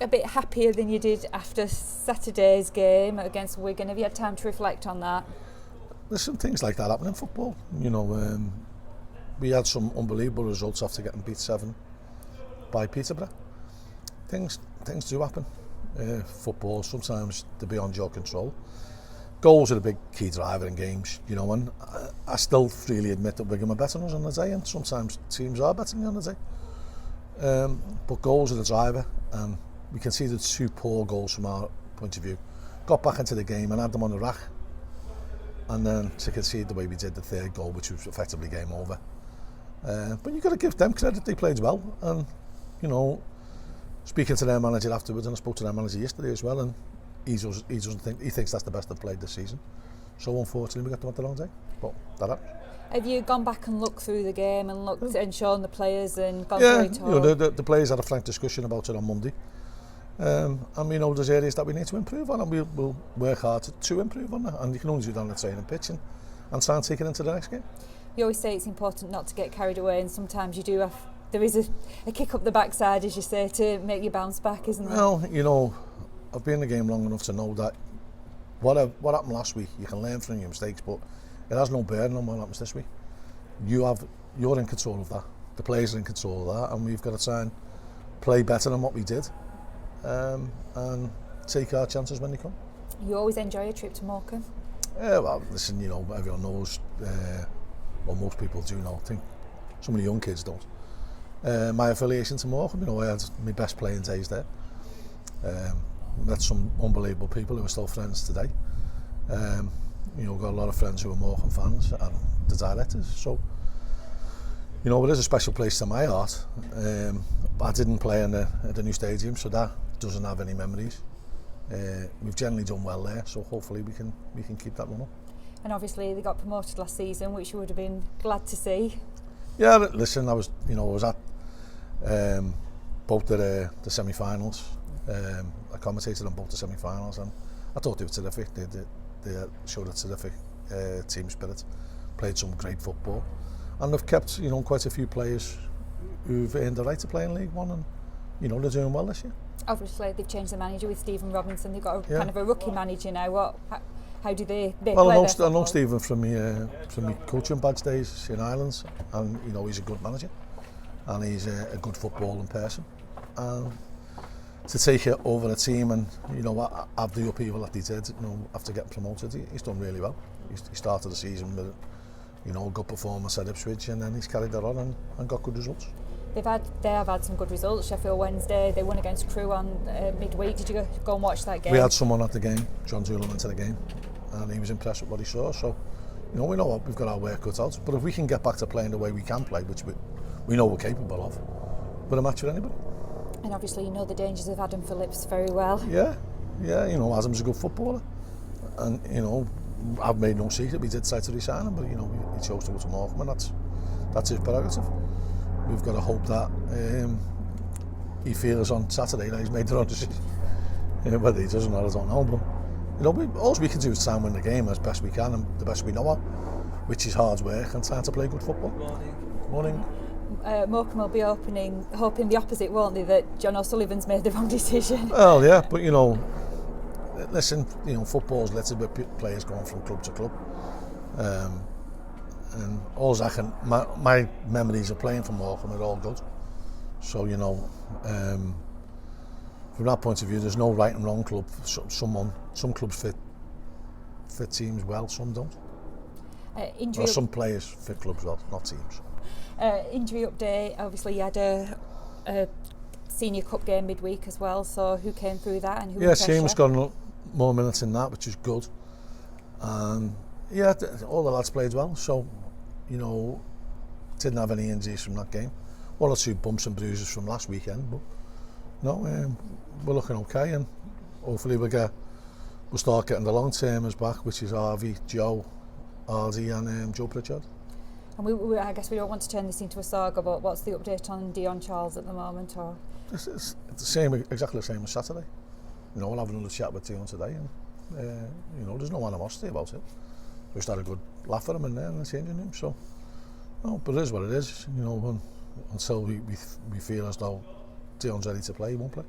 look a bit happier than you did after Saturday's game against Wigan. Have you had time to reflect on that? There's some things like that happen in football. We had some unbelievable results after getting beat 7 by Peterborough. Things do happen. Football, sometimes they're beyond your control. Goals are a big key driver in games, and I still freely admit that Wigan are better than us on the day, and sometimes teams are better than us on the day. But goals are the driver, and we conceded 2 poor goals from our point of view. Got back into the game and had them on the rack, and then to concede the way we did the 3rd goal, which was effectively game over. But you've got to give them credit, they played well, and speaking to their manager afterwards, and I spoke to their manager yesterday as well, and he thinks that's the best they've played this season. So unfortunately we got them at the wrong day, but that happened. Have you gone back and looked through the game and looked and shown the players and gone through it all? The players had a frank discussion about it on Monday, and we know there's areas that we need to improve on, and we'll work hard to improve on that, and you can only do that on the training pitch and try and take it into the next game. You always say it's important not to get carried away, and sometimes you do have, there is a kick up the backside, as you say, to make you bounce back, isn't there? Well, I've been in the game long enough to know that what happened last week, you can learn from your mistakes, but it has no bearing on what happens this week. You're in control of that. The players are in control of that, and we've got to try and play better than what we did, and take our chances when they come. You always enjoy a trip to Morecambe? Well, listen, everyone knows, or most people do know. I think some of the young kids don't. My affiliation to Morecambe, I had my best playing days there. Met some unbelievable people who are still friends today. Got a lot of friends who are Morecambe fans and the directors. So, it is a special place to my heart. I didn't play in the new stadium, so that doesn't have any memories. We've generally done well there, so hopefully we can keep that running. And obviously they got promoted last season, which you would have been glad to see. Yeah, listen, I was at both the semi-finals. I commentated on both the semi-finals, and I thought they were terrific. They showed a terrific team spirit, played some great football, and they've kept quite a few players who've earned the right to play in League One, and they're doing well this year. Obviously they've changed the manager with Stephen Robinson. They've got kind of a rookie manager now. How do they well, play? I know Stephen from my coaching badge days in Ireland, and he's a good manager, and he's a good footballing person. And to take it over a team and have the upheaval that he did, after getting promoted, he's done really well. He started the season with a good performance at Ipswich, and then he's carried that on and got good results. They have had some good results. Sheffield Wednesday, they won against Crewe on midweek. Did you go and watch that game? We had someone at the game. John Coleman went to the game, and he was impressed with what he saw. So, we know what we've got our work cut out. But if we can get back to playing the way we can play, which we know we're capable of, we're a match with anybody. And obviously you know the dangers of Adam Phillips very well. Yeah, Adam's a good footballer, and I've made no secret we did try to resign him, but he chose to go to Morecambe, and that's his prerogative. We've got to hope that he feels on Saturday that he's made the right decision. Whether he does or not, I don't know, but all we can do is try and win the game as best we can and the best we know of, which is hard work and trying to play good football. Morning. Morecambe will be hoping the opposite, won't they, that John O'Sullivan's made the wrong decision. Well, yeah, but listen, football's littered with players going from club to club, and all my memories of playing for Morecambe are all good. So from that point of view, there's no right and wrong club. Some clubs fit teams well, some don't. Some players fit clubs well, not teams. Injury update, obviously you had a Senior Cup game midweek as well, so who came through that and who was pressure? Seamus got more minutes in that, which is good. All the lads played well, so didn't have any injuries from that game. 1 or 2 bumps and bruises from last weekend, but we're looking okay, and hopefully we'll start getting the long termers back, which is Harvey, Joe, Hardy and Joe Pritchard. And I guess we don't want to turn this into a saga, but what's the update on Dion Charles at the moment? Or it's exactly the same as Saturday. We'll have another chat with Dion today, and there's no animosity about it. We just had a good laugh at him in there in the changing room. So, but it is what it is. Until we feel as though Dion's ready to play, he won't play.